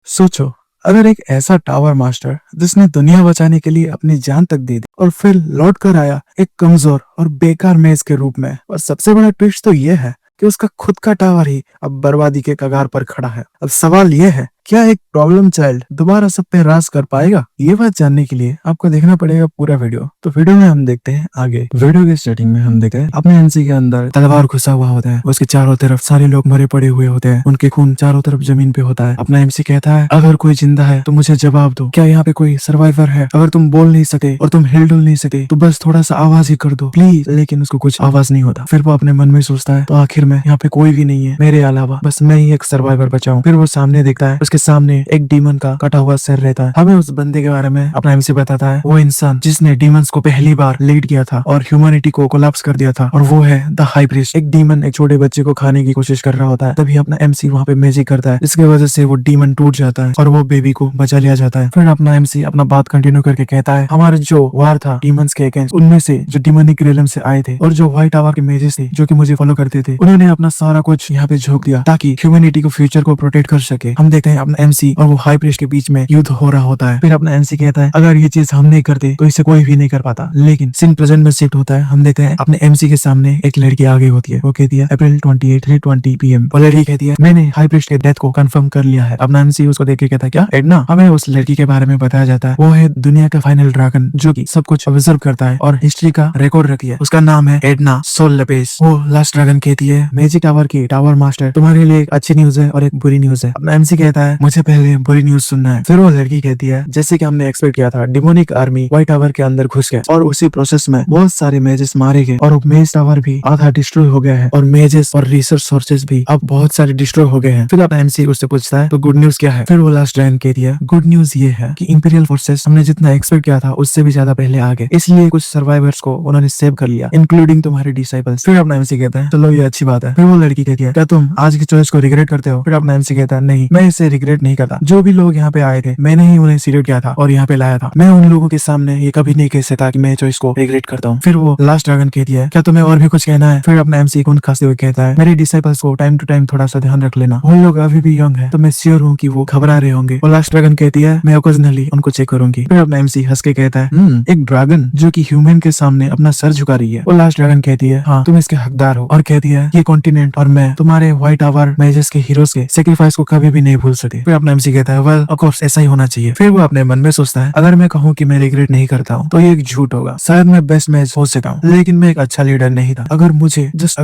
सोचो, अगर एक ऐसा टावर मास्टर जिसने दुनिया बचाने के लिए अपनी जान तक दे दी और फिर लौट कर आया एक कमजोर और बेकार मेज के रूप में। और सबसे बड़ा ट्विस्ट तो यह है कि उसका खुद का टावर ही अब बर्बादी के कगार पर खड़ा है। अब सवाल यह है, क्या एक प्रॉब्लम चाइल्ड दोबारा सब पे राज कर पाएगा? ये बात जानने के लिए आपको देखना पड़ेगा पूरा वीडियो। तो वीडियो में हम देखते हैं आगे। वीडियो के स्टार्टिंग में हम देखते हैं अपने एमसी के अंदर तलवार घुसा हुआ होता है, उसके चारों तरफ सारे लोग मरे पड़े हुए होते हैं, उनके खून चारों तरफ जमीन पे होता है। अपना एमसी कहता है, अगर कोई जिंदा है तो मुझे जवाब दो, क्या यहाँ पे कोई सर्वाइवर है? अगर तुम बोल नहीं सके और तुम हिल डुल नहीं सके तो बस थोड़ा सा आवाज ही कर दो प्लीज। लेकिन उसको कुछ आवाज नहीं होता। फिर वो अपने मन में सोचता है, तो आखिर में यहाँ पे कोई भी नहीं है मेरे अलावा, बस मैं ही एक सर्वाइवर बचा हूँ। फिर वो सामने देखता है, उसके सामने एक डीमन का कटा हुआ सिर रहता है। हमें उस बंदे के बारे में अपना एमसी बताता है, वो इंसान जिसने डीमंस को पहली बार लीड किया था और ह्यूमैनिटी को कोलैप्स कर दिया था, और वो है द हाई प्रीस्ट। एक डीमन एक छोटे बच्चे को खाने की कोशिश कर रहा होता है, तभी अपना एमसी वहाँ पे मैजिक करता है, जिसकी वजह से वो डीमन टूट जाता है और वो बेबी को बचा लिया जाता है। फिर अपना एमसी अपना बात कंटिन्यू करके कहता है, हमारे जो वार था डीमंस के अगेंस्ट, उनमें से जो डीमनिक रियलम से आए थे और जो व्हाइट टावर के मेजेस थे जो कि मुझे फॉलो करते थे, उन्होंने अपना सारा कुछ यहाँ पे झोंक दिया ताकि ह्यूमैनिटी को फ्यूचर को प्रोटेक्ट कर सके। हम देखते हैं अपना एमसी और वो हाई प्रीस्ट के बीच में युद्ध हो रहा होता है। फिर अपना एमसी कहता है, अगर ये चीज हम नहीं करते तो इसे कोई भी नहीं कर पाता। लेकिन सीन प्रेजेंट में शिफ्ट होता है। हम देखते हैं अपने एमसी के सामने एक लड़की आगे होती है। वो कहती है, अप्रैल 28 3:20 PM। वो लड़की कहती है, मैंने हाई प्रीस्ट के डेथ को कंफर्म कर लिया है। अपना एमसी उसको देख के कहता है, क्या एडना? हमें उस लड़की के बारे में बताया जाता है, वो है दुनिया का फाइनल ड्रैगन जो कि सब कुछ ऑब्जर्व करता है और हिस्ट्री का रिकॉर्ड रखी है। उसका नाम है एडना सोल लपेस। वो लास्ट ड्रैगन कहती है, मैजिक टावर की टावर मास्टर, तुम्हारे लिए एक अच्छी न्यूज है और एक बुरी न्यूज है। अपना एमसी कहता है, मुझे पहले बुरी न्यूज सुनना है। फिर वो लड़की कहती है, जैसे कि हमने एक्सपेक्ट किया था, डिमोनिक आर्मी व्हाइट टावर के अंदर घुस गए और उसी प्रोसेस में बहुत सारे मेजेस मारे गए और मेज टावर भी आधा डिस्ट्रॉय हो गया है और मेजेस और रिसर्च सोर्सेज भी अब बहुत सारे डिस्ट्रॉय हो गए हैं। फिर अपना एमसी उससे पूछता है, तो गुड न्यूज क्या है? फिर वो लास्ट ड्रैगन कहती है, गुड न्यूज ये है कि इंपीरियल फोर्सेस हमने जितना एक्सपेक्ट किया था उससे भी ज्यादा पहले आ गए, इसलिए कुछ सर्वाइवर्स को उन्होंने सेव कर लिया, इंक्लूडिंग तुम्हारे डिसाइपल्स। फिर अपना एमसी कहता है, चलो ये अच्छी बात है। फिर वो लड़की कहती है, क्या तुम आज की चॉइस को रिग्रेट करते हो? फिर अपना एमसी कहता है, नहीं, मैं इसे रिग्रेट नहीं करता। जो भी लोग यहाँ पे आए थे मैंने ही उन्हें सिलेक्ट किया था और यहाँ पे लाया था। मैं उन लोगों के सामने ये कभी नहीं कह सकता कि मैं चॉइस को रिग्रेट करता हूँ। फिर वो लास्ट ड्रैगन कहती है, क्या तुम्हें और भी कुछ कहना है? फिर अपना एमसी खून खांसते हुए कहता है, मेरे डिसाइपल्स को टाइम टू टाइम थोड़ा सा ध्यान रख लेना, वो लोग अभी भी यंग है तो मैं श्योर हूँ कि वो घबरा रहे होंगे। वो लास्ट ड्रैगन कहती है, मैं ओकेजनली उनको चेक करूंगी। फिर अपना एमसी हंस के कहता है, एक ड्रैगन जो कि ह्यूमन के सामने अपना सर झुका रही है। वो लास्ट ड्रैगन कहती है, हाँ तुम इसके हकदार हो, और कहती है, ये कॉन्टिनेंट और मैं तुम्हारे व्हाइट टावर मेजेस के हीरोज के सेक्रीफाइस को कभी भी नहीं भूल सकते। फिर अपना एमसी कहता है, वेल ऑफ कोर्स ऐसा ही होना चाहिए। फिर वो अपने मन में सोचता है, अगर मैं कहूँ कि मैं रिग्रेट नहीं करता हूँ तो ये एक झूठ होगा। शायद मैं बेस्ट मैच हो सका हूँ लेकिन मैं एक अच्छा लीडर नहीं था। अगर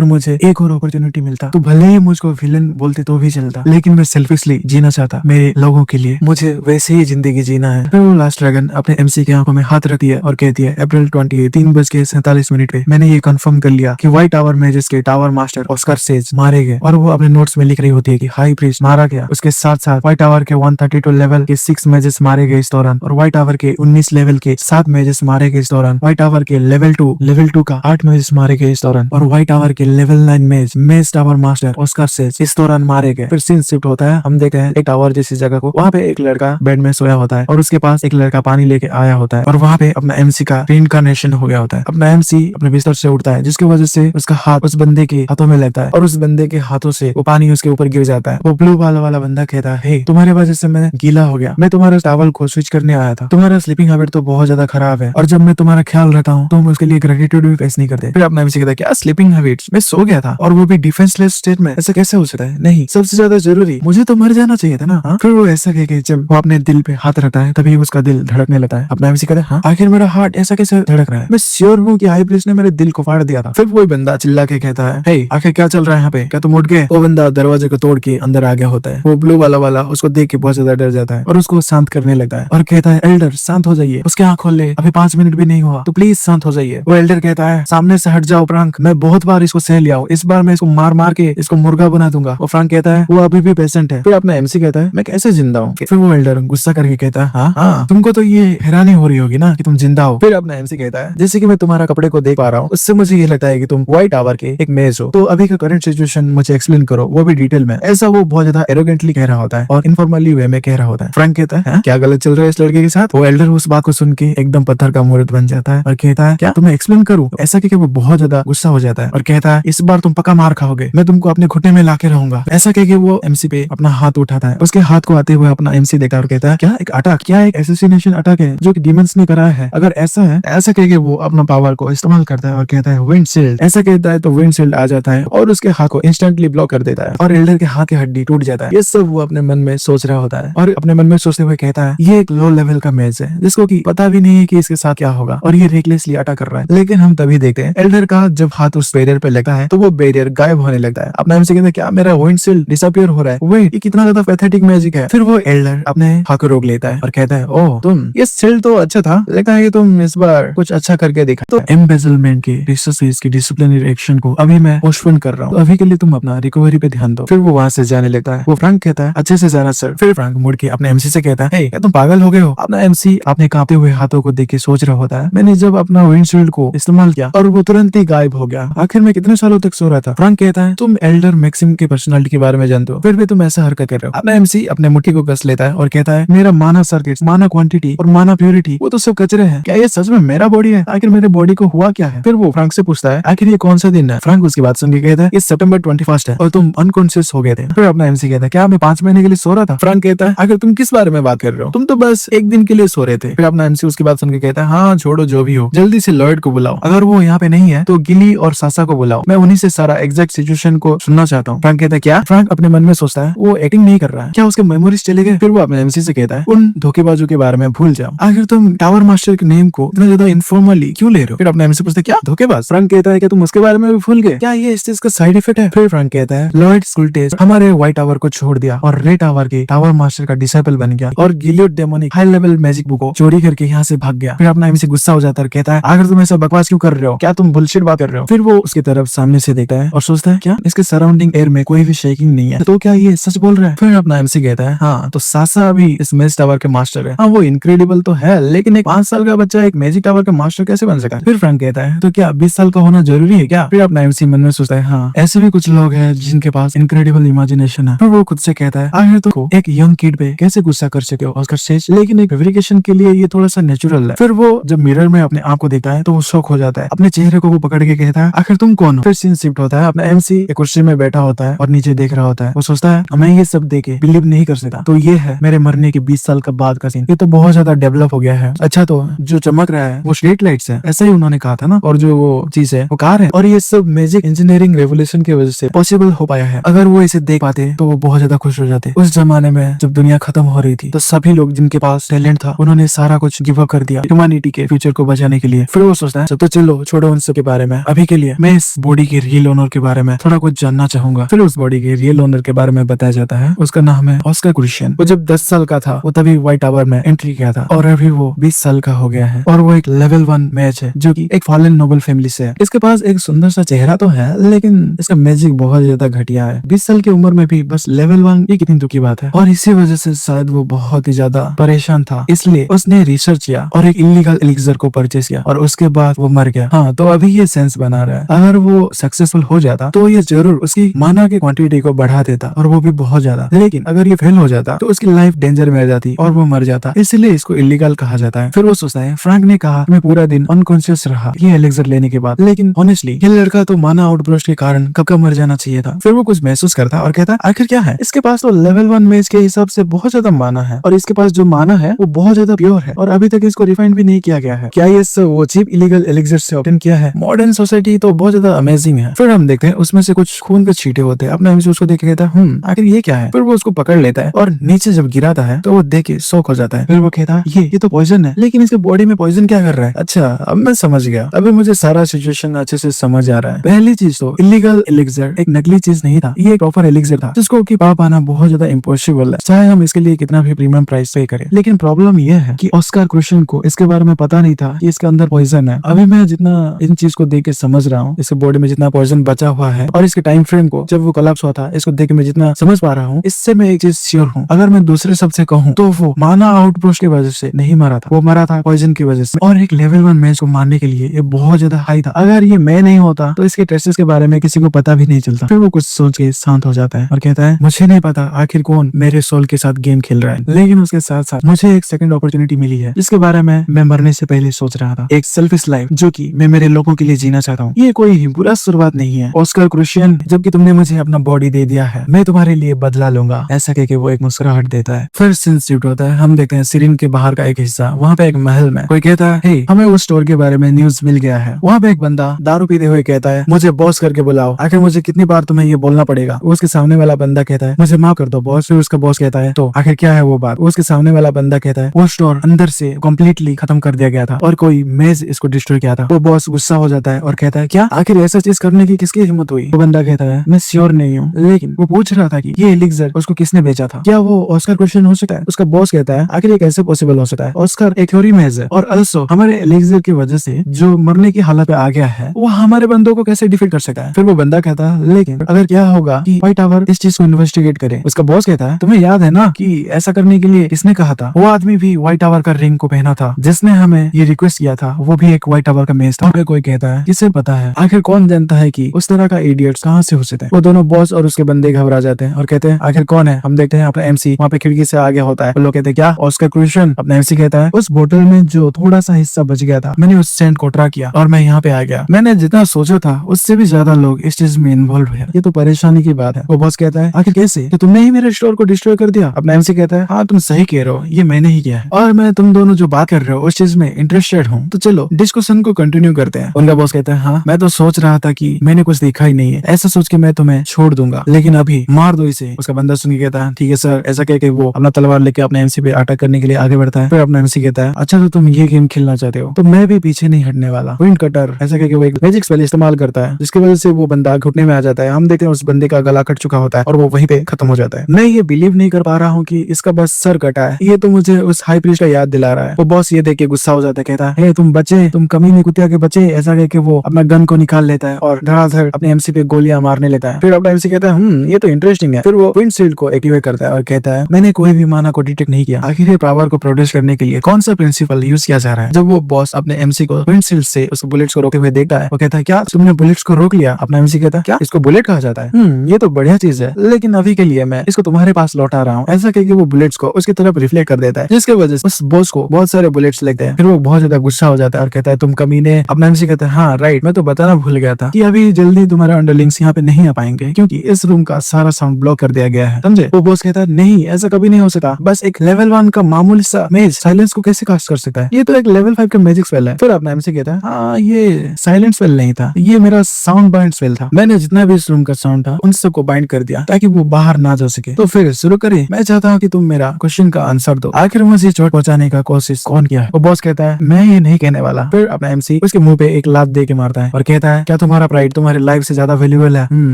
मुझे एक और अपॉर्चुनिटी मिलता तो भले ही मुझको विलन बोलते तो भी चलता, लेकिन मैं सेल्फिशली जीना चाहता मेरे लोगों के लिए, मुझे वैसे ही जिंदगी जीना है। फिर वो लास्ट ड्रैगन अपने एमसी की आंखों में हाथ रखती है और कहती है, अप्रैल 28 3:47 पे मैंने ये कंफर्म कर लिया कि व्हाइट टावर मेजेस के टावर मास्टर ऑस्कर सेज मारे गए। और वो अपने नोट्स में लिख रही होती है कि हाई प्रीस्ट मारा गया। उसके साथ साथ व्हाइट टावर के 132 लेवल के 6 मेजेस मारे गए इस दौरान, और व्हाइट टावर के 19 लेवल के 7 मेजेस मारे गए इस दौरान, व्हाइट टावर के लेवल 2 का 8 मेजेस मारे गए इस दौरान, और व्हाइट टावर के लेवल 9 मेज टावर मास्टर ऑस्कर सेज इस दौरान मारे गए। फिर सीन शिफ्ट होता है। हम देखते हैं एक टावर जैसी जगह को, वहाँ पे एक लड़का बेड में सोया होता है और उसके पास एक लड़का पानी लेके आया होता है, और वहाँ पे अपना एमसी का रीइंकार्नेशन हो गया होता है। अपना एमसी अपने बिस्तर से उठता है, जिसकी वजह से उसका हाथ उस बंदे के हाथों में लगता है और उस बंदे के हाथों से वो पानी उसके ऊपर गिर जाता है। वो ब्लू वाला बंदा कहता है, हे तुम्हारे वजह से मैं गीला हो गया, मैं तुम्हारे टावल को स्विच करने आया था, तुम्हारा स्लीपिंग हैबिट तो बहुत ज्यादा खराब है और जब मैं तुम्हारा ख्याल रखता हूँ तुम उसके लिए ग्रेटिट्यूड भी फेस नहीं करते। फिर अपना एमसी कहता है, क्या स्लीपिंग हैबिट्स? मैं सो गया था और वो भी डिफेंसलेस स्टेट में, ऐसा कैसे हो सकता है? नहीं, सबसे ज्यादा जरूरी मुझे तो मर जाना चाहिए था ना। हाँ? फिर वो ऐसा कह के जब वो अपने दिल पे हाथ रखता है तभी उसका दिल धड़कने लगता है। अपना एमसी कहता है, हाँ आखिर मेरा हार्ट ऐसा कैसे धड़क रहा है? मैं श्योर हूँ कि हाई प्रीस्ट ने मेरे दिल को फाड़ दिया था। फिर वो बंदा चिल्ला के कहता है, हे आखिर क्या चल रहा है यहाँ पे? क्या तुम उठ गए? वो बंदा दरवाजे को तोड़ के अंदर आ गया होता है। वो ब्लू वाला उसको देख के बहुत ज्यादा डर जाता है और उसको शांत करने लगता है और कहता है, एल्डर शांत हो जाइए, उसके आंख खोल ले, अभी 5 मिनट भी नहीं हुआ तो प्लीज शांत हो जाइए। वो एल्डर कहता है, सामने से हट जाओ फ्रैंक, मैं बहुत बार इसको सह लिया हूँ, इस बार मैं इसको मार के इसको मुर्गा बना दूंगा। वो फ्रैंक कहता है, वो अभी भी पेशेंट है। फिर अपना एमसी कहता है, मैं कैसे जिंदा हूँ? फिर वो एल्डर गुस्सा करके कहता है, हाँ तुमको तो ये हैरानी हो रही होगी ना कि तुम जिंदा हो। फिर अपना एमसी कहता है, जैसे कि मैं तुम्हारा कपड़े को देख पा रहा हूँ उससे मुझे ये लगता है कि तुम व्हाइट टावर के एक मेज हो, तो अभी का करंट सिचुएशन मुझे एक्सप्लेन करो, वो भी डिटेल में। ऐसा वो बहुत ज्यादा एरोगेंटली कह रहा होता है। होता है और इनफॉर्मली वे में कह रहा होता है। फ्रैंक कहता है क्या गलत चल रहा है इस लड़के के साथ? वो एल्डर उस बात को सुन के एकदम पत्थर का मूर्त बन जाता है और कहता है क्या तुम्हें एक्सप्लेन करूं? ऐसा कहकर वो बहुत ज्यादा गुस्सा हो जाता है और कहता है इस बार तुम पक्का मार खाओगे, मैं तुमको अपने घुटने में लाके रहूंगा। ऐसा कहकर वो एमसी पे अपना हाथ उठाता है। उसके हाथ को आते हुए अपना एमसी देखता है और कहता है क्या एक अटैक, क्या एक एसोसिनेशन अटैक है जो कि डीमंस ने कराया है? अगर ऐसा है, ऐसा कहकर वो अपना पावर को इस्तेमाल करता है और कहता है विंडशील्ड। ऐसा कहता है तो विंडशील्ड आ जाता है और उसके हाथ को इंस्टेंटली ब्लॉक कर देता है और एल्डर के हाथ की हड्डी टूट जाता है। ये सब वो अपने मन में सोच रहा होता है और अपने मन में सोचते हुए कहता है ये एक लो लेवल का मैच है जिसको कि पता भी नहीं है कि इसके साथ क्या होगा और ये रेकलेसली अटैक कर रहा है। लेकिन हम तभी देखते हैं एल्डर का जब हाथ उस बैरियर पे लगता है तो वो बैरियर गायब होने लगता है। अपना एमसी कहता है क्या मेरा विंडशील्ड डिसअपीयर हो रहा है? वेट, ये कितना ज्यादा पैथेटिक मैजिक है। फिर वो एल्डर अपने हाथ को रोक लेता है और कहता है ओह तुम, ये शील्ड तो अच्छा था, लगता है कि तुम इस बार कुछ अच्छा करके दिखा। तो एम्बेजलमेंट के रिसोर्सेज की डिसिप्लिनरी एक्शन को अभी मैं पोस्टपोन कर रहा हूँ, तो अभी के लिए तुम अपना रिकवरी पे ध्यान दो। फिर वो वहां से जाने लगता है। वो फ्रैंक कहता है अच्छे से जाना सर। फिर फ्रैंक मुड़ के अपने एमसी से कहता है क्या तुम पागल हो गए हो? अपना एमसी अपने कांपते हुए हाथों को देख के सोच रहा होता है मैंने जब अपना विंडशील्ड को इस्तेमाल किया और वो तुरंत ही गायब हो गया, आखिर में कितने सालों तक सो रहा था? फ्रैंक कहता है तुम एल्डर मैक्सिम की पर्सनालिटी के बारे में जानते हो, फिर भी तुम ऐसा हरकत कर रहे हो। अपना एमसी अपने मुट्ठी को कस लेता है और कहता है मेरा माना सर्किट, माना क्वांटिटी और माना प्योरिटी वो तो सब कचरे हैं, क्या ये सच में मेरा बॉडी है? आखिर मेरे बॉडी को हुआ क्या है? फिर वो फ्रैंक से पूछता है आखिर ये कौन सा दिन है? फ्रैंक उसकी बात सुन के कहता है ये सितंबर 21 है और तुम अनकॉन्शियस हो गए थे। फिर अपना एमसी कहता है क्या मैं 5 महीने के लिए सो रहा था? फ्रैंक कहता है आखिर तुम किस बारे में बात कर रहे हो, तुम तो बस एक दिन के लिए सो रहे थे। फिर अपना एमसी उसकी बात सुन के कहता है हाँ छोड़ो जो भी हो, जल्दी से लॉयड को बुलाओ, अगर वो यहाँ पे नहीं है तो गिली और सासा को बुलाओ, मैं उन्हीं से सारा एग्जैक्ट सिचुएशन को सुनना चाहता हूँ। फ्रैंक कहता है क्या? फ्रैंक अपने मन में सोचता है वो एक्टिंग नहीं कर रहा है, क्या उसके मेमोरीज चले गए? फिर वो अपने एमसी से कहता है उन धोखेबाजों के बारे में भूल जाओ, आखिर तुम टावर मास्टर के नेम को इतना ज्यादा इनफॉर्मली क्यों ले रहे हो? फिर अपने एमसी पूछता है क्या धोखेबाज? फ्रैंक कहता है क्या तुम उसके बारे में भी भूल गए, क्या ये इस चीज का साइड इफेक्ट है? फिर फ्रैंक कहता है लॉयड स्कुल्टेज हमारे व्हाइट टावर को छोड़ दिया और रेड टावर के टावर मास्टर का डिसाइपल बन गया और Gilead demonic high level magic book को चोरी करके यहाँ से भाग गया। फिर अपना एमसी गुस्सा हो जाता है, कहता है आखिर तुम ऐसा बकवास क्यों कर रहे हो, क्या तुम बुलशिट बात कर रहे हो? फिर वो उसकी तरफ सामने से देखता है और सोचता है क्या इसके सराउंडिंग एयर में कोई भी शेकिंग नहीं है, तो क्या ये सच बोल रहा है? फिर अपना एमसी कहता है हाँ तो सासा भी इस मैजिक टावर के मास्टर है। हाँ वो इनक्रेडिबल तो है लेकिन एक 5 साल का बच्चा एक मैजिक टावर का मास्टर कैसे बन सकता है? फिर फ्रैंक कहता है तो क्या 20 साल का होना जरूरी है क्या? फिर अपना एमसी मन में सोचता है हाँ ऐसे भी कुछ लोग हैं जिनके पास इनक्रेडिबल इमेजिनेशन है। फिर वो खुद से कहता है आखिर तुम एक यंग किड पे कैसे गुस्सा कर सके हो ऑस्कर स्टेज, लेकिन एक फेब्रिकेशन के लिए ये थोड़ा सा नेचुरल है। फिर वो जब मिरर में अपने आप को देखता है तो वो शॉक हो जाता है, अपने चेहरे को वो पकड़ के कहता है आखिर तुम कौन हो? फिर सीन शिफ्ट होता है, अपना एमसी एक कुर्सी में बैठा होता है और नीचे देख रहा होता है। वो सोचता है मैं ये सब देखे बिलीव नहीं कर सकता, तो ये है मेरे मरने के 20 साल का बाद का सीन, ये तो बहुत ज्यादा डेवलप हो गया है। अच्छा तो जो चमक रहा है वो स्ट्रीट लाइट्स है, ऐसा ही उन्होंने कहा था ना, और जो वो चीज है वो कार है, और ये सब मैजिक इंजीनियरिंग रेवोल्यूशन की वजह से पॉसिबल हो पाया है। अगर वो इसे देख पाते तो वो बहुत ज्यादा खुश हो जाते। उस जमाने में जब दुनिया खत्म हो रही थी तो सभी लोग जिनके पास टैलेंट था उन्होंने सारा कुछ गिव अप कर दिया ह्यूमैनिटी के फ्यूचर को बचाने के लिए। फिर वो सोचता है तो चलो छोड़ो उन सब के बारे में, अभी के लिए मैं इस बॉडी के रियल ओनर के बारे में थोड़ा कुछ जानना चाहूंगा। फिर उस बॉडी के रियल ओनर के बारे में बताया जाता है, उसका नाम है ऑस्कर क्रिश्चियन। वो जब 10 साल का था वो तभी व्हाइट टावर में एंट्री किया था और अभी वो 20 साल का हो गया है और वो एक लेवल 1 मैच है जो कि एक फॉलन नोबल फैमिली से है। इसके पास एक सुंदर सा चेहरा तो है लेकिन इसका मैजिक बहुत ज्यादा घटिया है। 20 साल की उम्र में भी बस लेवल 1, ये कितनी दुख की बात है। और इसी वजह से शायद वो बहुत ही ज्यादा परेशान था, इसलिए उसने रिसर्च किया और एक इलीगल एलिक्सर को परचेस किया और उसके बाद वो मर गया। हाँ तो अभी ये सेंस बना रहा है, अगर वो सक्सेसफुल हो जाता तो ये जरूर उसकी माना की क्वांटिटी को बढ़ा देता और वो भी बहुत ज्यादा, लेकिन अगर ये फेल हो जाता तो उसकी लाइफ डेंजर में आ जाती और वो मर जाता, इसलिए इसको इलीगल कहा जाता है। फिर वो सोचता है फ्रैंक ने कहा मैं पूरा दिन अनकॉन्शियस रहा ये एलिक्सर लेने के बाद, लेकिन ऑनेस्टली ये लड़का तो माना आउटब्रस्ट के कारण कब का मर जाना चाहिए था। फिर वो कुछ महसूस करता और कहता आखिर क्या है, इसके पास तो लेवल 1 मैच के हिसाब से बहुत ज्यादा माना है और इसके पास जो माना है वो बहुत ज्यादा प्योर है और अभी तक इसको रिफाइंड भी नहीं किया गया है। क्या ये सब वो चीप इलीगल एलिक्सर से ऑब्टेन किया है? मॉडर्न सोसाइटी तो बहुत ज्यादा अमेजिंग है। फिर हम देखते हैं उसमें से कुछ खून के छींटे होते हैं। अपना एमसी उसको देख के कहता है आखिर ये क्या है? फिर वो उसको पकड़ लेता है और नीचे जब गिराता है तो वो देख के शॉक हो जाता है। फिर वो कहता है ये तो पॉइजन है, लेकिन इसके बॉडी में पॉइजन क्या कर रहा है? अच्छा अब मैं समझ गया, अभी मुझे सारा सिचुएशन अच्छे से समझ आ रहा है। पहली चीज तो इलीगल एलिक्सर एक नकली चीज नहीं था, ये एक प्रॉपर एलिक्सर था जिसको कि पा पाना बहुत ज्यादा इम्पॉसिबल है, चाहे हम इसके लिए कितना भी प्रीमियम प्राइस पे करें। लेकिन प्रॉब्लम यह है कि ऑस्कर क्रिश्चियन को इसके बारे में पता नहीं था कि इसके अंदर पॉइजन है। अभी मैं जितना इन चीज को देख के समझ रहा हूँ, इसके बॉडी में जितना पॉइजन बचा हुआ है और इसके टाइम फ्रेम को जब वो कोलैप्स हुआ था इसको देख के मैं जितना समझ पा रहा हूँ, इससे मैं एक चीज श्योर हूँ, अगर मैं दूसरे शब्द से कहूँ तो वो माना आउटब्रस्ट की वजह से नहीं मरा था, वो मरा था पॉइजन की वजह से। और एक लेवल 1 मैच को मारने के लिए ये बहुत ज्यादा हाई था, अगर ये मैं नहीं होता तो इसके टेस्ट्स के बारे में किसी को पता भी नहीं चलता। फिर वो कुछ सोच के शांत हो जाता है और कहता है मुझे नहीं पता आखिर कौन मेरे सोल के साथ गेम खेल रहा है। लेकिन उसके साथ साथ मुझे एक सेकंड अपॉर्चुनिटी मिली है जिसके बारे में मैं मरने से पहले सोच रहा था। एक सेल्फिश लाइफ जो कि मैं मेरे लोगों के लिए जीना चाहता हूँ। ये कोई बुरा शुरुआत नहीं है ऑस्कर क्रूशियन, जबकि तुमने मुझे अपना बॉडी दे दिया है, मैं तुम्हारे लिए बदला लूंगा। ऐसा कह के वो एक मुस्कुराहट देता है। फिर सीन शिफ्ट होता है। हम देखते हैं सीरीन के बाहर का एक हिस्सा। वहाँ पे एक महल में कोई कहता है, हे, हमें उस स्टोर के बारे में न्यूज मिल गया है। वहाँ पे एक बंदा दारू पीते हुए कहता है, मुझे बॉस करके बुलाओ। आखिर मुझे कितनी बार तुम्हें ये बोलना पड़ेगा। उसके सामने वाला बंदा कहता है, मुझे माफ कर दो बॉस। फिर उसका बॉस कहता है, तो आखिर क्या है वो बात। उसके सामने वाला बंदा कहता है, वो स्टोर अंदर से कम्प्लीटली खत्म कर दिया गया था और कोई मेज इसको डिस्ट्रॉय किया था। वो बॉस गुस्सा हो जाता है और कहता है, क्या आखिर ऐसा चीज करने की किसकी हिम्मत हुई। वो बंदा कहता है, मैं श्योर नहीं हूँ, लेकिन वो पूछ रहा था कि ये एलिक्सर उसको किसने बेचा था। क्या वो ऑस्कर क्वेश्चन हो सकता है। उसका बॉस कहता है, आखिर ये कैसे पॉसिबल हो सकता है। ऑस्कर एक थ्योरी मेज है और अल्सो हमारे एलिक्सर की वजह से जो मरने की हालत पे आ गया है वो हमारे बंदों को कैसे डिफीट कर सकता है। फिर वो बंदा कहता है, लेकिन अगर क्या होगा कि व्हाइट टावर इस चीज को इन्वेस्टिगेट करे। उसका बॉस कहता है, तुम्हें याद है ना कि ऐसा करने के लिए किसने कहा था। वो आदमी भी व्हाइट टावर का रिंग को पहना था जिसने हमें ये रिक्वेस्ट किया था, वो भी एक व्हाइट टावर का मेज था। कोई कहता है, किसे पता है। आखिर कौन जानता है कि उस तरह का इडियट्स कहाँ से हो सकते हैं। वो दोनों बॉस और उसके बंदे घबरा जाते हैं और कहते हैं, आखिर कौन है। हम देखते हैं अपना एमसी वहाँ पे खिड़की से आगे होता है। लोग कहते हैं, क्या ऑस्कर क्रूशियन। अपना एमसी कहता है, उस बोतल में जो थोड़ा सा हिस्सा बच गया था, मैंने उस सेंट को ट्रा किया और मैं यहाँ पे आ गया। मैंने जितना सोचा था उससे भी ज्यादा लोग इस चीज में इन्वॉल्व है। ये तो परेशानी की बात है। वो बॉस कहता है, आखिर कैसे, तो तुमने ही मेरे स्टोर को डिस्ट्रॉय कर दिया। अपना एमसी कहता है, हाँ तुम सही कह रहे हो, ये मैंने ही किया है और मैं तुम दोनों जो बात कर रहे हो उस चीज में इंटरेस्टेड हूँ, तो चलो डिस्कशन को कंटिन्यू करते हैं। उनका बॉस कहता है, हाँ मैं तो सोच रहा था कि मैंने कुछ देखा ही नहीं है, ऐसा सोच के मैं तुम्हें छोड़ दूंगा, लेकिन अभी मार दो इसे। उसका बंदा सुन के कहता है, ठीक है सर। ऐसा कह के वो अपना तलवार लेके अपने एमसी पे अटैक करने के लिए आगे बढ़ता है। फिर अपना एमसी कहता है, अच्छा तो तुम ये गेम खेलना चाहते हो, तो मैं भी पीछे नहीं हटने वाला। विंड कटर ऐसा कह के वो एक मैजिक स्पेल इस्तेमाल करता है जिसकी वजह से वो बंदा घुटने में आ जाता है। हम देखते हैं उस बंदे का गला कट चुका होता है और वो वहीं पे खत्म हो जाता है। मैं ये बिलीव नहीं कर पा रहा हूँ कि इसका बस सर कटा है। ये तो मुझे उस हाई प्रीस्ट का याद दिला रहा है। वो बॉस ये देख के गुस्सा हो जाता है, कहता है, तुम बचे, तुम कमीने कुत्तिया के बचे। ऐसा कह के वो अपना गन को निकाल लेता है और धड़ाधड़ अपने एमसी पे गोलियां मारने लेता है। फिर अपना एमसी कहता है, ये तो इंटरेस्टिंग है। फिर वो विंड शील्ड को एक्टिवेट करता है और कहता है, मैंने कोई भी माना को डिटेक्ट नहीं किया। आखिर ये पावर को प्रोड्यूस करने के लिए कौन सा प्रिंसिपल यूज किया जा रहा है। जब वो बॉस अपने एमसी को विंड शील्ड से उस बुलेट्स को रोकते हुए देखता है, वो कहता है, क्या तुमने बुलेट्स को रोक लिया। अपना एमसी कहता है, क्या इसको बुलेट कहा जाता है। ये तो बढ़िया चीज है, लेकिन अभी के लिए मैं इसको तुम्हारे पास लौटा रहा हूँ। ऐसा कह के वो बुलेट्स को उसकी तरफ रिफ्लेक्ट कर देता है जिसकी वजह से उस बॉस को बहुत सारे बुलेट्स लगते हैं। फिर वो बहुत ज्यादा गुस्सा हो जाता है और कहता है, तुम कमीने। अपना एमसी कहता है, हाँ राइट, मैं तो बताना भूल गया था कि अभी जल्दी तुम्हारे अंडरलिंग्स यहाँ पे नहीं आ पाएंगे क्योंकि इस रूम का सारा साउंड ब्लॉक कर दिया गया है, समझे। वो बॉस कहता है, नहीं ऐसा कभी नहीं हो सकता, बस एक लेवल 1 का मामूली सा मेज साइलेंस को कैसे कास्ट कर सकता है। ये तो एक लेवल 5 का मैजिक स्पेल है। फिर अपना एमसी कहता है, हाँ ये साइलेंट स्पेल नहीं था, ये मेरा साउंड बाइंड स्पेल था। मैंने जितना भी इस रूम का साउंड था उन सबको बाइंड कर दिया ताकि वो बाहर ना जा सके। तो फिर शुरू करें। मैं चाहता हूँ कि तुम मेरा क्वेश्चन का आंसर दो, आखिर मुझे चोट पहुंचाने का कोशिश कौन किया है। वो बॉस कहता है, मैं ये नहीं कहने वाला। फिर अपना एमसी उसके मुंह पे एक लात दे के मारता है और कहता है, क्या तुम्हारा प्राइड तुम्हारी लाइफ से ज्यादा वैल्यूएबल है।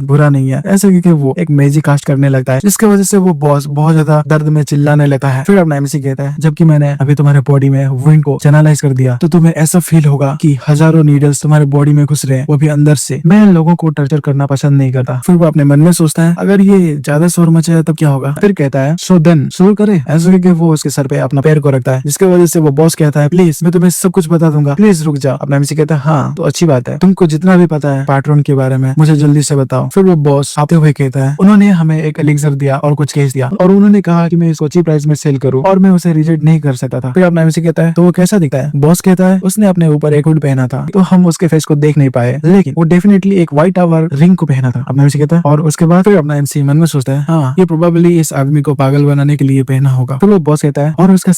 बुरा नहीं है। ऐसा क्योंकि वो एक मैजिक कास्ट करने लगता है जिसकी वजह से वो बॉस बहुत ज्यादा दर्द में चिल्लाने लगता है। फिर अपना एमसी कहता है, जबकि मैंने अभी तुम्हारे बॉडी में विंड को चैनलाइज कर दिया तो तुम्हें ऐसा फील होगा कि हजारों नीडल्स तुम्हारे बॉडी में घुस रहे हैं, वो भी अंदर से। मैं लोगों को टर्चर करना पसंद नहीं करता। फिर वो अपने मन में सोचता है, अगर ये ज्यादा शोर मचाया तब क्या होगा। फिर कहता है, सो देन शुरू करे। ऐसा करके वो उसके सर पे अपना पैर को रखता है जिसकी वजह से वो बॉस कहता है, प्लीज मैं तुम्हें सब कुछ बता दूंगा, प्लीज रुक जाओ। अपना एमसी कहता है, हाँ तो अच्छी बात है, तुमको जितना भी पता है पैटर्न के बारे में मुझे जल्दी से बताओ। फिर वो बॉस आते हुए कहता है, उन्होंने हमें एक एलिक्सर दिया और कुछ केस दिया और उन्होंने कहा कि मैं इसको चीप प्राइस में सेल करूं और मैं उसे रिजेक्ट नहीं कर सकता था। फिर अपना एमसी कहता है, तो वो कैसा दिखता है। बॉस कहता है, उसने अपने ऊपर एक हुड पहना था तो हम उसके फेस को देख नहीं पाए, लेकिन वो डेफिनेटली एक व्हाइट टावर रिंग को पहना था। अपना एमसी कहता है, और उसके बाद फिर अपना एमसी मन में सोचता है, हाँ ये प्रोबेबली इस आदमी को पागल बनाने के लिए पहना होगा। फिर वो बॉस कहता है, और उसका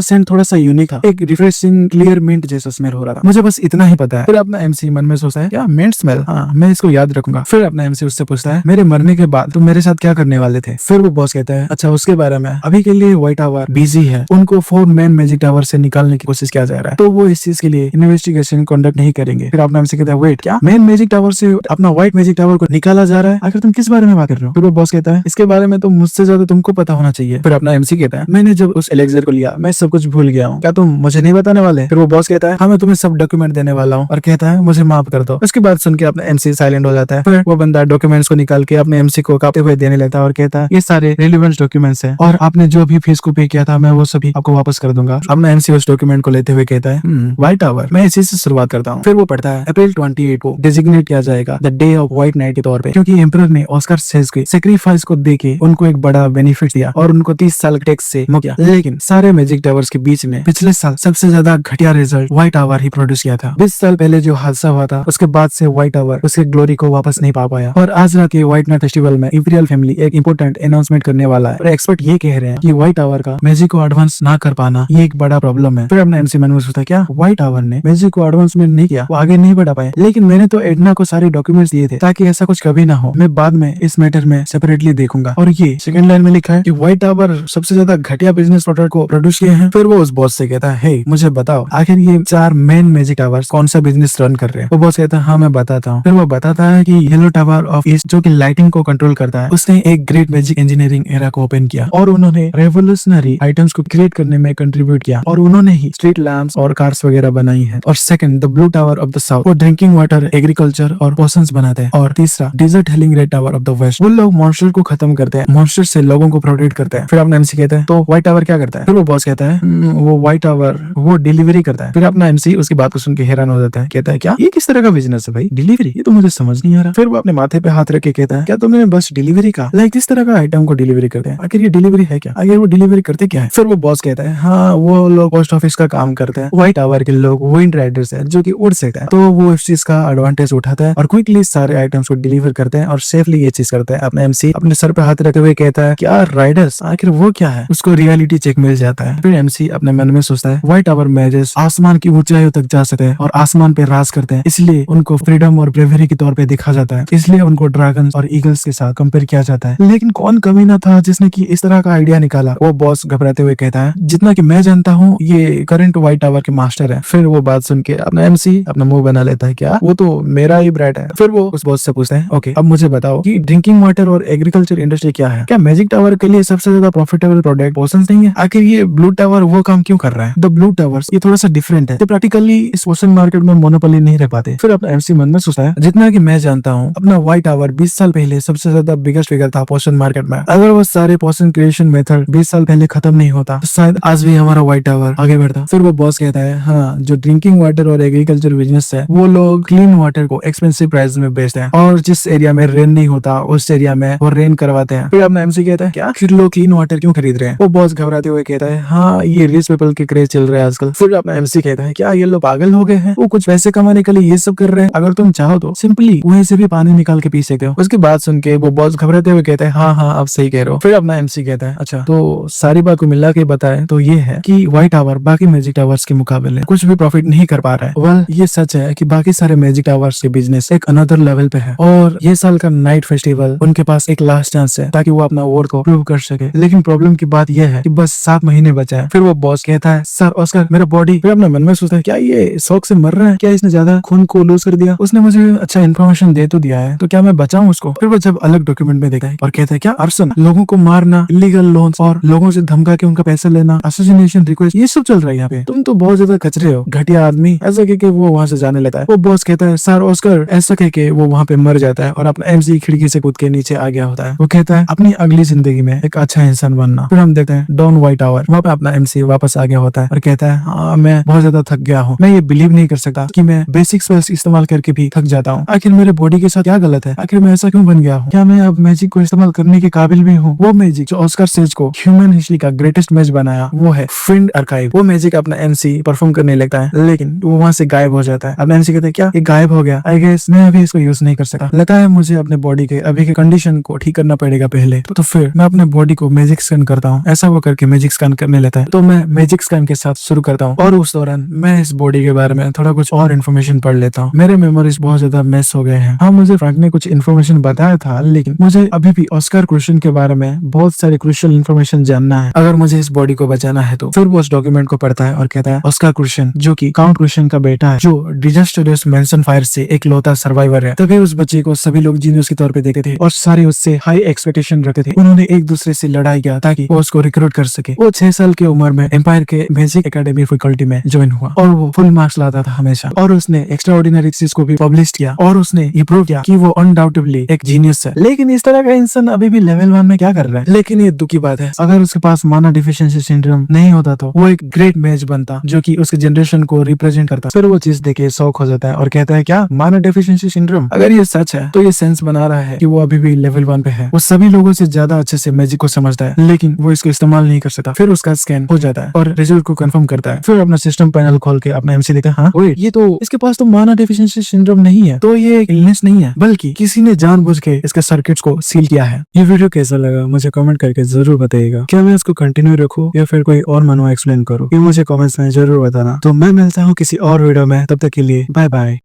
सेंट थोड़ा सा यूनिक था, एक रिफ्रेशिंग क्लियर मिंट जैसा स्मेल हो रहा था, मुझे बस इतना ही पता है। फिर अपना एमसी मन में सोचता है, क्या मिंट स्मेल, हाँ मैं इसको याद रखूंगा। फिर अपना एमसी उससे पूछता है, मेरे मरने के बाद तुम मेरे साथ क्या करने वाले थे। फिर वो बॉस कहता है, अच्छा उसके बारे में अभी के लिए व्हाइट टावर बिजी है, उनको 4 मेन मैजिक टावर से निकालने की कोशिश किया जा रहा है, तो वो इस चीज के लिए इन्वेस्टिगेशन कंडक्ट नहीं करेंगे। फिर अपना एमसी कहता है, वेट क्या मेन मैजिक टावर से अपना व्हाइट मैजिक टावर को निकाला जा रहा है, आखिर तुम किस बारे में बात कर रहे हो। फिर वो बॉस कहता है, इसके बारे में तो मुझसे ज्यादा तुमको पता होना चाहिए। फिर अपना एमसी कहता है, मैंने जब उस एलेक्सर को लिया मैं सब कुछ भूल गया हूँ, क्या तुम मुझे नहीं बताने वाले। फिर वो बॉस कहता है, हाँ मैं तुम्हें सब डॉक्यूमेंट देने वाला हूँ, और कहता है मुझे माफ कर दो। उसके बाद सुन के अपना एमसी साइलेंट हो जाता है। फिर वो बंदा डॉक्यूमेंट्स को निकाल के अपने एमसी को कांपते हुए देने लगता है और कहता है, ये सारे रिलेवेंट डॉक्यूमेंट्स हैं और आपने जो भी फीस को पे किया था मैं वो सभी आपको वापस कर दूंगा। अपना एमसी उस डॉक्यूमेंट को लेते हुए कहता है, व्हाइट टावर, मैं इसी से शुरुआत करता हूँ। फिर वो पढ़ता है, अप्रैल 28 को डेजिग्नेट किया जाएगा the day of white night के तौर पे, क्योंकि एम्परर ने ऑस्कर सेज के सेक्रीफाइस को देख कि उनको एक बड़ा बेनिफिट दिया और उनको 30 साल टैक्स से मुक्त किया। लेकिन सारे मैजिक टावर्स के बीच में पिछले साल सबसे ज्यादा घटिया रिजल्ट व्हाइट टावर ही प्रोड्यूस किया था। 20 साल पहले जो हादसा हुआ था उसके बाद से व्हाइट टावर उसके ग्लोरी को वापस नहीं पा पाया और आज रात के व्हाइट नाइट फेस्टिवल में इंपीरियल फैमिली एक इंपोर्टेंट अनाउंसमेंट करने वाला है और एक्सपर्ट ये कह रहे हैं कि व्हाइट टावर का मैजिक को एडवांस ना कर पाना ये एक बड़ा प्रॉब्लम है। फिर अपने एमसी मन में सोचा क्या व्हाइट टावर ने मैजिक को एडवांसमेंट नहीं किया, वो आगे नहीं बढ़ा पाए, लेकिन मैंने तो एडना को सारे डॉक्यूमेंट्स दिए थे ताकि ऐसा कुछ कभी ना हो। मैं बाद में इस मैटर में सेपरेटली देखूंगा। और ये सेकंड लाइन में लिखा है कि व्हाइट टावर सबसे ज्यादा घटिया बिजनेस प्रोडक्ट को प्रोड्यूस किए हैं। फिर वो उस बॉस से कहता है हे मुझे बताओ आखिर ये 4 मेन मैजिक टावर्स कौन सा बिजनेस रन कर रहे हैं। वो बॉस कहता है हाँ मैं बताता हूँ। फिर वो बताता है कि येलो टावर ऑफ ईस्ट जो कि लाइटिंग को कंट्रोल करता है उसने एक ग्रेट मैजिक इंजीनियरिंग एरा को ओपन किया और उन्होंने रेवोल्यूशनरी आइटम्स को क्रिएट करने में कंट्रीब्यूट किया और उन्होंने ही स्ट्रीट लैम्प्स और कार्स वगैरह बनाई है। और second the blue tower of the south वो ड्रिंकिंग वाटर एग्रीकल्चर और पोशंस बनाते हैं। और तीसरा desert healing red tower of the west वो लोग मॉन्स्टर को खत्म करते हैं, मॉन्स्टर से लोगों को प्रोटेक्ट करते हैं। फिर अपना एमसी कहता है तो व्हाइट टावर क्या करता है। फिर वो बॉस कहता है वो व्हाइट टावर वो डिलीवरी करता है। फिर अपना एमसी उसकी बात को सुन के हैरान हो जाता है, कहता है क्या ये किस तरह का बिजनेस है भाई, डिलीवरी, ये तो मुझे समझ नहीं आ रहा। फिर वो अपने माथे पे हाथ रख के कहता है क्या तुमने बस डिलीवरी का लाइक किस तरह का आइटम को डिलीवरी करते हैं, आखिर ये डिलीवरी है क्या, आखिर वो डिलीवरी करते क्या है। फिर वो बॉस कहता है हाँ वो लोग पोस्ट ऑफिस का काम करते हैं, व्हाइट टावर के लोग विंड राइडर्स है जो कि उड़ सकते हैं, तो वो इस चीज का एडवांटेज उठाता है और क्विकली सारे आइटम्स को डिलीवर करते हैं और सेफली ये चीज करता है। अपने एमसी अपने सर पे हाथ रखे हुए कहता है क्या राइडर्स, आखिर वो क्या है, उसको रियलिटी चेक मिल जाता है। फिर एमसी अपने मन में सोचता है व्हाइट टावर मैजेस आसमान की ऊंचाइयों तक जा सकते हैं और आसमान पे राज करते हैं, इसलिए उनको फ्रीडम और ब्रेवरी के तौर पे देखा जाता है, इसलिए उनको ड्रैगन और ईगल्स के साथ कंपेयर किया जाता है। लेकिन कौन कमीना था जिसने की इस तरह का आइडिया निकाला। वो बॉस घबराते हुए कहता है जितना कि मैं जानता हूँ ये करंट व्हाइट टावर के मास्टर है। फिर वो बात सुन के अपना एमसी अपना मुंह बना लेता है क्या वो तो मेरा ही ब्रांड है। फिर वो उस बॉस से पूछता है ओके अब मुझे बताओ कि ड्रिंकिंग वाटर और एग्रीकल्चर इंडस्ट्री क्या है, क्या मैजिक टावर के लिए सबसे ज्यादा प्रॉफिटेबल प्रोडक्ट पोशंस नहीं है, आखिर ये ब्लू टावर वो काम क्यों कर रहा है। द ब्लू टावर्स ये थोड़ा सा डिफरेंट है, तो प्रैक्टिकली इस पोशन मार्केट में मोनोपोली नहीं रह पाते। फिर अपना एमसी मन में सोचता है जितना कि मैं जानता हूँ अपना व्हाइट टावर 20 साल पहले सबसे ज्यादा बिगेस्ट फिगर था पोशन मार्केट में, अगर वो सारे पोशन क्रिएशन मेथड 20 साल पहले खत्म नहीं होता तो शायद आज भी हमारा व्हाइट टावर आगे बढ़ता। फिर वो बॉस कहता है हाँ जो ड्रिंकिंग वाटर और एग्रीकल्चर बिजनेस है वो लोग क्लीन वाटर को एक्सपेंसिव प्राइस में बेचते हैं और जिस एरिया में रेन नहीं होता उस एरिया में वो रेन करवाते हैं। फिर अपना एमसी कहता है क्या फिर लोग क्लीन वाटर क्यों खरीद रहे हैं। वो बॉस घबराते हुए कहता है हाँ ये रिच पीपल के क्रेज चल रहा है आजकल। फिर अपना एमसी कहता है क्या ये लोग पागल हो गए हैं, वो कुछ पैसे कमाने के लिए ये सब कर रहे हैं, अगर तुम चाहो तो सिंपली वहीं से भी पानी निकाल के पी सकते हो। उसकी बात सुन के वो बॉस घबराते हुए कहता है हाँ हाँ आप सही कह रहे हो। फिर अपना एमसी कहता है अच्छा तो सारी बात को मिला के बताए तो ये है कि व्हाइट टावर बाकी मैजिक टावर्स के मुकाबले कुछ भी प्रॉफिट नहीं कर पा रहा है। वेल ये सच है कि बाकी सारे मैजिक टावर्स के बिजनेस एक अनदर लेवल पे है और ये साल का नाइट फेस्टिवल उनके पास एक लास्ट चांस है ताकि वो अपना वर्ड को प्रूव कर सके। लेकिन प्रॉब्लम की बात यह है कि बस 7 महीने बचा है। फिर वो बॉस कहता है सर ऑस्कर मेरा बॉडी। फिर अपने मन में सोचता है क्या ये शौक से मर रहा है, क्या इसने ज्यादा खून को लूज कर दिया, उसने मुझे अच्छा इन्फॉर्मेशन दे तो दिया है तो क्या मैं बचाऊं उसको। फिर वो जब अलग डॉक्यूमेंट में देखता है और कहता है क्या अर्सन लोगों को मारना, इलीगल लोन्स और लोगों से धमका के उनका पैसा लेना, असोसिनेशन रिक्वेस्ट ये सब चल रहा है यहाँ पे, तुम तो बहुत ज्यादा कचरे हो घटिया आदमी, ऐसा कह के वो वहाँ से जाने लगता है। वो बॉस कहता है सर ऑस्कर, ऐसा कह के वो वहाँ पे मर जाता है और अपना एमसी खिड़की से कूद के नीचे आ गया होता है। वो कहता है अपनी अगली जिंदगी में एक अच्छा इंसान बनना। फिर हम देखते हैं डॉन व्हाइट टावर, वहाँ पे अपना एमसी वापस आ गया होता है और कहता है हाँ मैं बहुत ज्यादा थक गया हूँ, मैं ये बिलीव नहीं कर सकता कि मैं बेसिक स्पेस इस्तेमाल करके भी थक जाता हूँ, आखिर मेरे बॉडी के साथ क्या गलत है, आखिर मैं ऐसा क्यों बन गया हूँ, क्या मैं अब मैजिक को इस्तेमाल करने के काबिल भी हूँ। वो मैजिक जो ऑस्कर सेज को ह्यूमन हिस्ट्री का ग्रेटेस्ट मैच बनाया वो है फिंड आर्काइव। वो मैजिक अपना एमसी परफॉर्म करने लगता है लेकिन वो वहाँ से गायब हो जाता है। अब एमसी कहता है क्या ये गायब हो गया, आई गेस मैं अभी इसको यूज नहीं कर सकता, लगता है मुझे अपने बॉडी के अभी के कंडीशन को ठीक करना पड़ेगा पहले। तो फिर मैं अपने बॉडी को मैजिक स्कैन करता हूँ। ऐसा वो करके मैजिक स्कैन करने लेता है तो मैं मैजिक स्कैन के साथ शुरू करता हूँ और उस दौरान मैं इस बॉडी के बारे में थोड़ा कुछ और इन्फॉर्मेशन पढ़ लेता हूँ। मेरे मेमोरीज बहुत ज्यादा मिस हो गए हैं। हाँ मुझे फ्रैंक ने कुछ इन्फॉर्मेशन बताया था लेकिन मुझे अभी भी ऑस्कर क्रूशन के बारे में बहुत सारी क्रूशियल इन्फॉर्मेशन जानना है अगर मुझे इस बॉडी को बचाना है तो। फिर वो उस डॉक्यूमेंट को पढ़ता है और कहता है ऑस्कर क्रूशन जो कि काउंट क्रूशन का बेटा है जो डिजास्टरस मेंशन फायर से एक लौता सर्वाइवर है। तभी उस बच्चे को सभी लोग जीनियस के तौर पे देखते थे और सारे उससे हाई एक्सपेक्टेशन रखते थे। उन्होंने एक दूसरे से लड़ाई किया ताकि वो उसको रिक्रूट कर सके। वो 6 साल की उम्र में एम्पायर के मैजिक एकेडमी फैकल्टी में ज्वाइन हुआ और वो फुल मार्क्स लाता था हमेशा और उसने एक्स्ट्रा ऑर्डिनरी चीज को भी पब्लिश किया और उसने ये प्रूव किया कि वो अनडाउटेबली एक जीनियस है। लेकिन इस तरह का इंसान अभी भी लेवल 1 में क्या कर रहा है। लेकिन ये दुख की बात है अगर उसके पास माना डिफिशिएंसी सिंड्रोम नहीं होता तो वो एक ग्रेट मैच बनता जो कि उसके जनरेशन को रिप्रेजेंट करता। फिर वो चीज देखे शौक हो जाता है और कहता है क्या माना डिफिशिएंसी सिंड्रोम, अगर ये सच है तो ये सेंस बना रहा है कि वो अभी भी लेवल 1 पे है। वो सभी लोगों से ज्यादा अच्छे से मैजिक को समझता है, लेकिन वो इसको इस्तेमाल नहीं कर सकता। फिर उसका स्कैन हो जाता है और रिजल्ट को कंफर्म करता है। फिर अपना सिस्टम पैनल खोल के अपना एमसी देखा, हाँ वेट, ये तो इसके पास तो माना डेफिशिएंसी सिंड्रोम नहीं है, तो ये एक इलनेस नहीं है, बल्कि किसी ने जानबूझ के इसके सर्किट्स को सील किया है। ये वीडियो कैसा लगा मुझे कमेंट करके जरूर बताइएगा। क्या मैं इसको कंटिन्यू रखूं या फिर कोई और मानुआ एक्सप्लेन करूं, ये मुझे कमेंट्स में जरूर बताना। तो मैं मिलता हूँ किसी और वीडियो में, तब तक के लिए बाय बाय।